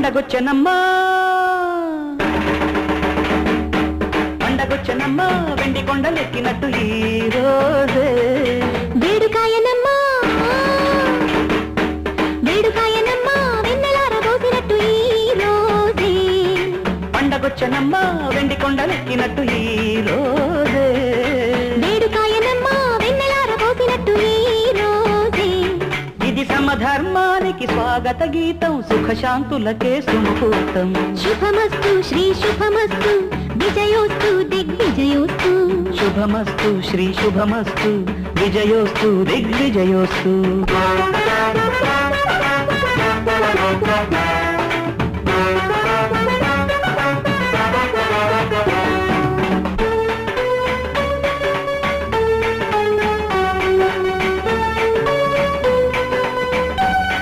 పండగొచ్చనమ్మా పండగొచ్చనమ్మా వెండి కొండలెక్కినట్టు ఈ రోజే వేడుకాయనమ్మా వేడుకాయనమ్మా వెన్నెలారబోసినట్టు ఈ రోజే పండగొచ్చనమ్మా వెండి కొండలెక్కినట్టు ఈ రోజే వేడుకాయనమ్మా వెన్నెలారబోసినట్టు ఈ రోజే ఇది సమధర్మానికి స్వాగత గీతం సుఖశాంతులకే సుముహూర్తం శుభమస్తు శ్రీ శుభమస్తు విజయోస్తు దిగ్విజయోస్తు శుభమస్తు శ్రీ శుభమస్తు విజయోస్తు దిగ్విజయోస్తు